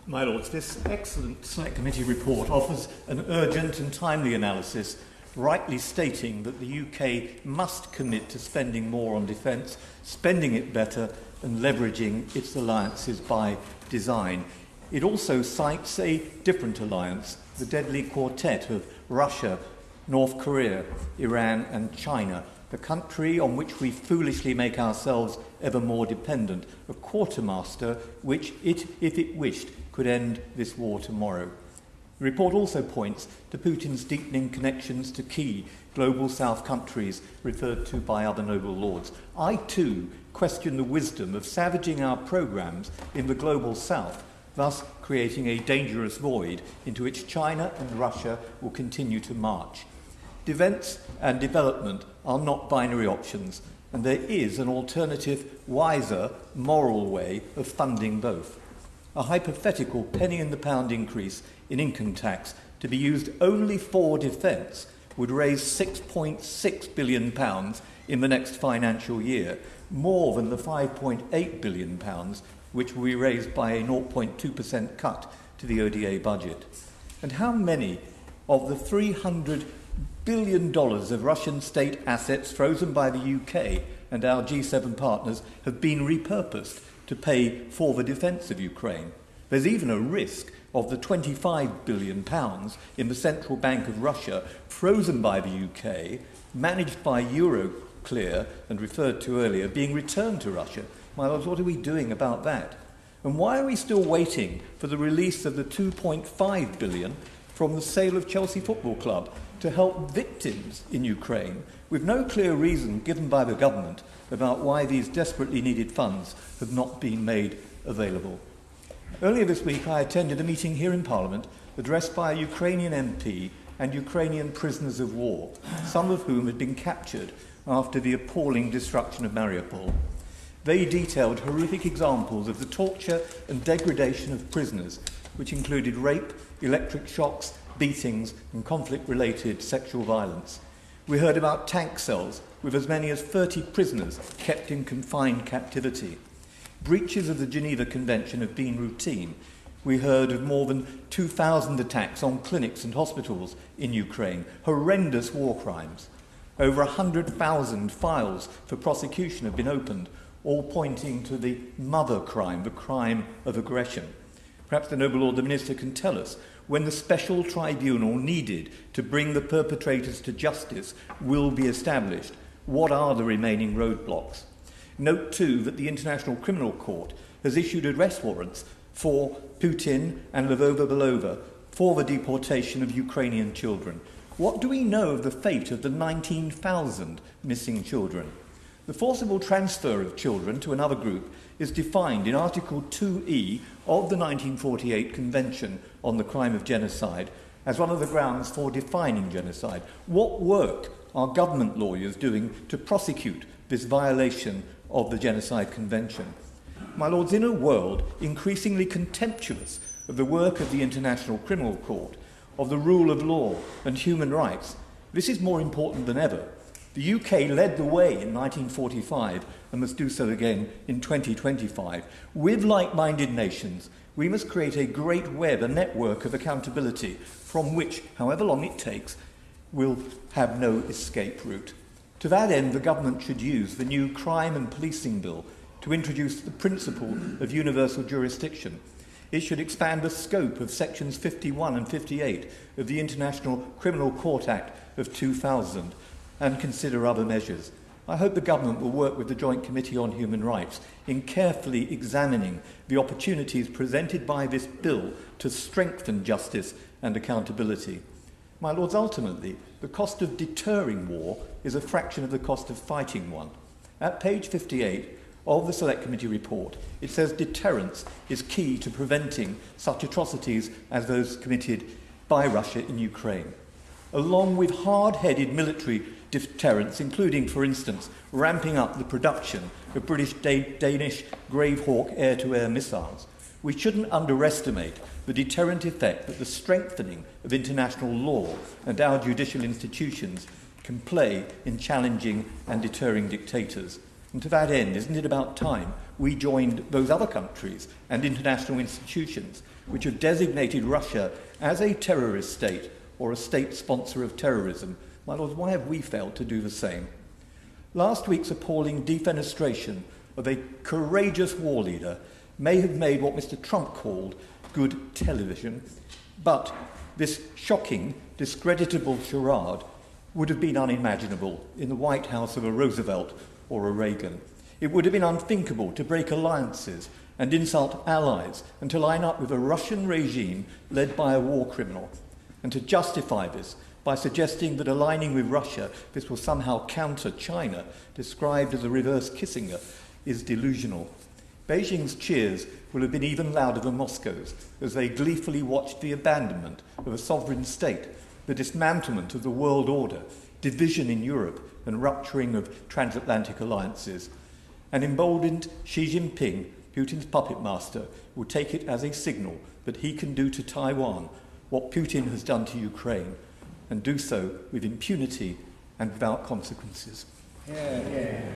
My Lords, this excellent Select Committee report offers an urgent and timely analysis, rightly stating that the UK must commit to spending more on defence, spending it better and leveraging its alliances by design. It also cites a different alliance, the deadly quartet of Russia, North Korea, Iran and China, the country on which we foolishly make ourselves ever more dependent, a quartermaster which, if it wished, could end this war tomorrow. The report also points to Putin's deepening connections to key global South countries referred to by other noble lords. I, too, question the wisdom of savaging our programmes in the global South, thus creating a dangerous void into which China and Russia will continue to march. Defence and development are not binary options, and there is an alternative, wiser, moral way of funding both. A hypothetical penny-in-the-pound increase in income tax to be used only for defence would raise £6.6 billion in the next financial year, more than the £5.8 billion which will be raised by a 0.2% cut to the ODA budget. And how many of the $300 billion of Russian state assets frozen by the UK and our G7 partners have been repurposed to pay for the defence of Ukraine? There's even a risk of the £25 billion in the Central Bank of Russia, frozen by the UK, managed by Euroclear and referred to earlier, being returned to Russia. My Lords, what are we doing about that? And why are we still waiting for the release of the £2.5 billion from the sale of Chelsea Football Club to help victims in Ukraine, with no clear reason given by the government about why these desperately needed funds have not been made available? Earlier this week, I attended a meeting here in Parliament addressed by a Ukrainian MP and Ukrainian prisoners of war, some of whom had been captured after the appalling destruction of Mariupol. They detailed horrific examples of the torture and degradation of prisoners, which included rape, electric shocks, beatings and conflict-related sexual violence. We heard about tank cells with as many as 30 prisoners kept in confined captivity. Breaches of the Geneva Convention have been routine. We heard of more than 2,000 attacks on clinics and hospitals in Ukraine, horrendous war crimes. Over 100,000 files for prosecution have been opened, all pointing to the mother crime, the crime of aggression. Perhaps the noble Lord the Minister can tell us when the special tribunal needed to bring the perpetrators to justice will be established. What are the remaining roadblocks? Note, too, that the International Criminal Court has issued arrest warrants for Putin and Lvova-Belova for the deportation of Ukrainian children. What do we know of the fate of the 19,000 missing children? The forcible transfer of children to another group is defined in Article 2E of the 1948 Convention on the Crime of Genocide as one of the grounds for defining genocide. What work are government lawyers doing to prosecute this violation of the Genocide Convention? My Lords, in a world increasingly contemptuous of the work of the International Criminal Court, of the rule of law and human rights, this is more important than ever. The UK led the way in 1945 and must do so again in 2025. With like-minded nations, we must create a great web, a network of accountability from which, however long it takes, we'll have no escape route. To that end, the government should use the new Crime and Policing Bill to introduce the principle of universal jurisdiction. It should expand the scope of sections 51 and 58 of the International Criminal Court Act of 2000 and consider other measures. I hope the government will work with the Joint Committee on Human Rights in carefully examining the opportunities presented by this bill to strengthen justice and accountability. My Lords, ultimately, the cost of deterring war is a fraction of the cost of fighting one. At page 58 of the Select Committee report, it says deterrence is key to preventing such atrocities as those committed by Russia in Ukraine. Along with hard-headed military deterrence, including, for instance, ramping up the production of British-Danish Grave Hawk air-to-air missiles, we shouldn't underestimate the deterrent effect that the strengthening of international law and our judicial institutions can play in challenging and deterring dictators. And to that end, isn't it about time we joined those other countries and international institutions which have designated Russia as a terrorist state or a state sponsor of terrorism. My lords, why have we failed to do the same? Last week's appalling defenestration of a courageous war leader may have made what Mr. Trump called good television, but this shocking, discreditable charade would have been unimaginable in the White House of a Roosevelt or a Reagan. It would have been unthinkable to break alliances and insult allies and to line up with a Russian regime led by a war criminal, and to justify this by suggesting that aligning with Russia, this will somehow counter China, described as a reverse Kissinger, is delusional. Beijing's cheers will have been even louder than Moscow's as they gleefully watched the abandonment of a sovereign state, the dismantlement of the world order, division in Europe and rupturing of transatlantic alliances. And emboldened Xi Jinping, Putin's puppet master, will take it as a signal that he can do to Taiwan what Putin has done to Ukraine, and do so with impunity and without consequences. Yeah.